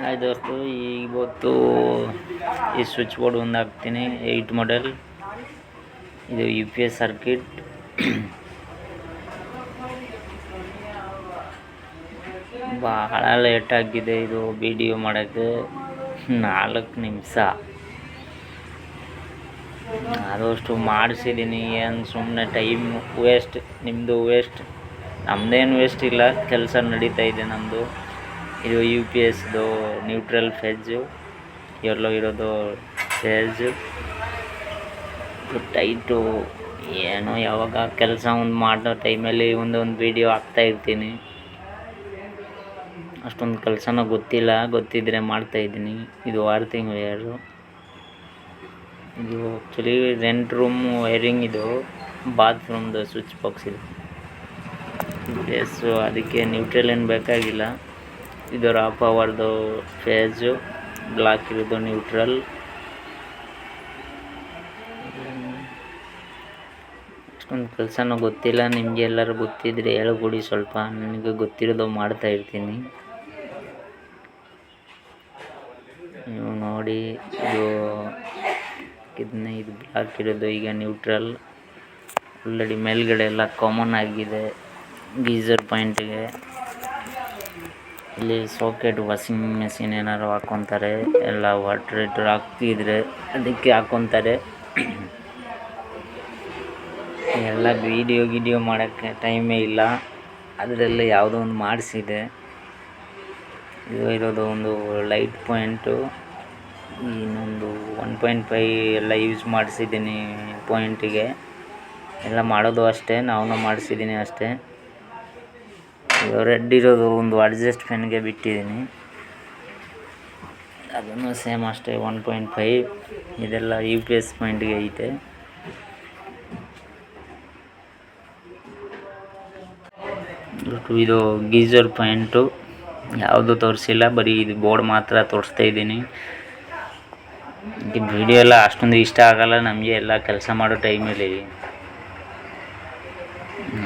Hi ದೋಸ್ತು, ಇವತ್ತು ಈ switch board ಒಂದು ಹಾಕ್ತೀನಿ. 8 ಮಾಡೆಲ್ ಇದು UPS ಸರ್ಕಿಟ್. ಭಾಳ ಲೇಟ್ ಆಗಿದೆ ಇದು ವಿಡಿಯೋ ಮಾಡೋಕ್ಕೆ. 4 ನಿಮಿಷ ಆದಷ್ಟು ಮಾಡಿಸಿದ್ದೀನಿ. ಏನು ಸುಮ್ಮನೆ ಟೈಮ್ ವೇಸ್ಟ್, ನಿಮ್ಮದು ವೇಸ್ಟ್, ನಮ್ಮದೇನು ವೇಸ್ಟ್ ಇಲ್ಲ. ಕೆಲಸ ನಡೀತಾ ಇದೆ ನಮ್ಮದು. ಇದು UPSದು ನ್ಯೂಟ್ರಲ್ ಫೇಜು, ಎಲ್ಲೋ ಇರೋದು ಫೇಜು ಟೈಟು. ಏನೋ ಯಾವಾಗ ಕೆಲಸ ಒಂದು ಮಾಡೋ ಟೈಮಲ್ಲಿ ಒಂದೊಂದು ವೀಡಿಯೋ ಹಾಕ್ತಾಯಿರ್ತೀನಿ. ಅಷ್ಟೊಂದು ಕೆಲಸನೂ ಗೊತ್ತಿಲ್ಲ, ಗೊತ್ತಿದ್ದರೆ ಮಾಡ್ತಾಯಿದ್ದೀನಿ. ಇದು 6 ತಿಂಗಳು ವೈರು. ಇದು ಆ್ಯಕ್ಚುಲಿ ರೆಂಟ್ ರೂಮ್ ವೈರಿಂಗ್. ಇದು ಬಾತ್ರೂಮ್ದು ಸ್ವಿಚ್ ಬಾಕ್ಸ್ ಇದು. ಅದಕ್ಕೆ ನ್ಯೂಟ್ರಲ್ ಏನು ಬೇಕಾಗಿಲ್ಲ. ಇದು ರಾ ಪವರ್ದು ಫೇಜು, ಬ್ಲಾಕ್ ಇರೋದು ನ್ಯೂಟ್ರಲ್. ಅಷ್ಟೊಂದು ಕೆಲಸನೂ ಗೊತ್ತಿಲ್ಲ. ನಿಮಗೆ ಎಲ್ಲರೂ ಗೊತ್ತಿದ್ರೆ ಹೇಳ್ಕೊಡಿ ಸ್ವಲ್ಪ. ನನಗೆ ಗೊತ್ತಿರೋದು ಮಾಡ್ತಾಯಿರ್ತೀನಿ. ನೀವು ನೋಡಿ, ಇದು ಬ್ಲಾಕ್ ಇರೋದು ಈಗ ನ್ಯೂಟ್ರಲ್. ಆಲ್ರೆಡಿ ಮೇಲ್ಗಡೆ ಎಲ್ಲ ಕಾಮನ್ ಆಗಿದೆ ಗೀಝರ್ ಪಾಯಿಂಟಿಗೆ. ಇಲ್ಲಿ ಸಾಕೆಟ್ ವಾಷಿಂಗ್ ಮೆಷಿನ್ ಏನಾರು ಹಾಕ್ಕೊತಾರೆ, ಎಲ್ಲ ವಾಟರ್ ಹೀಟರ್ ಹಾಕ್ತಿದ್ರೆ ಅದಕ್ಕೆ ಹಾಕ್ಕೊತಾರೆ. ಎಲ್ಲ ವಿಡಿಯೋ ಮಾಡೋಕ್ಕೆ ಟೈಮೇ ಇಲ್ಲ. ಅದರಲ್ಲಿ ಯಾವುದೋ ಒಂದು ಮಾಡಿಸಿದೆ. ಇದು ಇರೋದು ಒಂದು ಲೈಟ್ ಪಾಯಿಂಟು, ಇನ್ನೊಂದು 1.5 ಎಲ್ಲ ಯೂಸ್ ಮಾಡಿಸಿದ್ದೀನಿ ಪಾಯಿಂಟಿಗೆ. ಎಲ್ಲ ಮಾಡೋದು ಅಷ್ಟೇ, ನಾವು ಮಾಡಿಸಿದ್ದೀನಿ ಅಷ್ಟೇ. ರೆಡ್ ಇರೋದು ಒಂದು ಅಡ್ಜಸ್ಟ್ ಫ್ಯಾನ್ಗೆ ಬಿಟ್ಟಿದ್ದೀನಿ, ಅದನ್ನು ಸೇಮ್ ಅಷ್ಟೇ 1.5. ಇದೆಲ್ಲ UPS ಪಾಯಿಂಟ್ಗೆ ಐತೆ. ಇದು ಗೀಝರ್ ಪಾಯಿಂಟು ಯಾವುದು ತೋರಿಸಿಲ್ಲ, ಬರೀ ಇದು ಬೋರ್ಡ್ ಮಾತ್ರ ತೋರಿಸ್ತಾ ಇದ್ದೀನಿ. ವಿಡಿಯೋ ಎಲ್ಲ ಅಷ್ಟೊಂದು ಇಷ್ಟ ಆಗಲ್ಲ ನಮಗೆ, ಎಲ್ಲ ಕೆಲಸ ಮಾಡೋ ಟೈಮಲ್ಲಿ.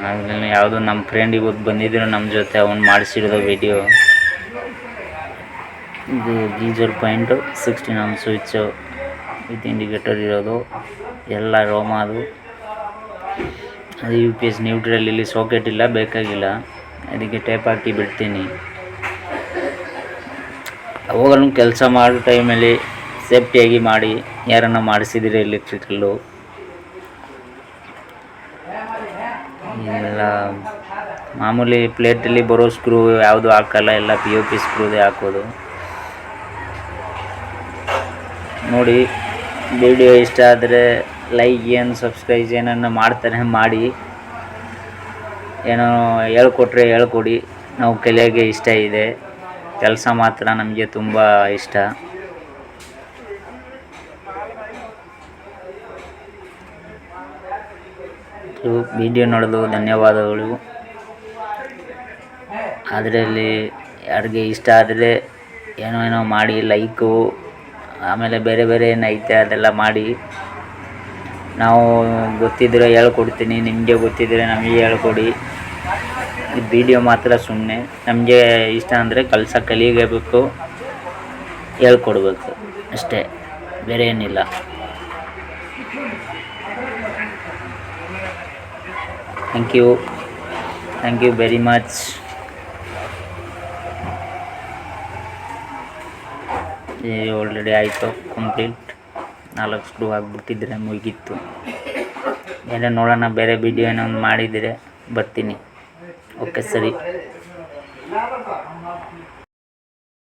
ಅದರಲ್ಲಿ ಯಾವುದೋ ನಮ್ಮ ಫ್ರೆಂಡ್ ಇವತ್ತು ಬಂದಿದ್ರು ನಮ್ಮ ಜೊತೆ, ಅವನು ಮಾಡಿಸಿರೋದು ವಿಡಿಯೋ. ಇದು geyser point 16 ohm switch with indicator ಇರೋದು, ಎಲ್ಲ ರೋಮಾದು. ಅದು UPS ನ್ಯೂಟ್ರಲ್. ಇಲ್ಲಿ ಸಾಕೆಟ್ ಇಲ್ಲ, ಬೇಕಾಗಿಲ್ಲ, ಅದಕ್ಕೆ ಟೇಪ್ ಹಾಕಿ ಬಿಡ್ತೀನಿ. ಅವಾಗಲೂ ಕೆಲಸ ಮಾಡೋ ಟೈಮಲ್ಲಿ ಸೇಫ್ಟಿಯಾಗಿ ಮಾಡಿ. ಯಾರನ್ನ ಮಾಡಿಸಿದರೆ ಎಲೆಕ್ಟ್ರಿಕಲ್ಲು ಎಲ್ಲ ಮಾಮೂಲಿ ಪ್ಲೇಟಲ್ಲಿ ಬರೋ ಸ್ಕ್ರೂ ಯಾವುದು ಹಾಕಲ್ಲ, ಎಲ್ಲ POP ಸ್ಕ್ರೂದೇ ಹಾಕೋದು. ನೋಡಿ, ವಿಡಿಯೋ ಇಷ್ಟ ಆದರೆ ಲೈಕ್, ಏನು ಸಬ್ಸ್ಕ್ರೈಬ್ ಏನನ್ನ ಮಾಡ್ತಾರೆ ಮಾಡಿ. ಏನೋ ಹೇಳ್ಕೊಟ್ರೆ ಹೇಳ್ಕೊಡಿ, ನಾವು ಕಲಿಯೋಕ್ಕೆ ಇಷ್ಟ ಇದೆ. ಕೆಲಸ ಮಾತ್ರ ನಮಗೆ ತುಂಬ ಇಷ್ಟ. ವಿಡಿಯೋ ನೋಡಲು ಧನ್ಯವಾದಗಳು. ಅದರಲ್ಲಿ ಯಾರಿಗೆ ಇಷ್ಟ ಆದರೆ ಏನೋ ಮಾಡಿ, ಲೈಕು, ಆಮೇಲೆ ಬೇರೆ ಏನೈತೆ ಅದೆಲ್ಲ ಮಾಡಿ. ನಾವು ಗೊತ್ತಿದ್ದರೆ ಹೇಳ್ಕೊಡ್ತೀನಿ, ನಿಮಗೆ ಗೊತ್ತಿದ್ದರೆ ನಮಗೆ ಹೇಳ್ಕೊಡಿ. ಈ ವಿಡಿಯೋ ಮಾತ್ರ ಸುಮ್ಮನೆ ನಮಗೆ ಇಷ್ಟ ಅಂದರೆ ಕೆಲಸ ಕಲಿಯಬೇಕು, ಹೇಳ್ಕೊಡ್ಬೇಕು ಅಷ್ಟೇ, ಬೇರೆ ಏನಿಲ್ಲ. Thank you very much. Already ಆಯಿತು ಕಂಪ್ಲೀಟ್. 4 ಸ್ಕ್ರೂ ಆಗಿಬಿಟ್ಟಿದ್ರೆ ಮುಗಿತ್ತು. ಬೇರೆ ನೋಡೋಣ, ಬೇರೆ ವಿಡಿಯೋ ಏನೋ ಒಂದು ಮಾಡಿದರೆ ಬರ್ತೀನಿ. ಓಕೆ, ಸರಿ.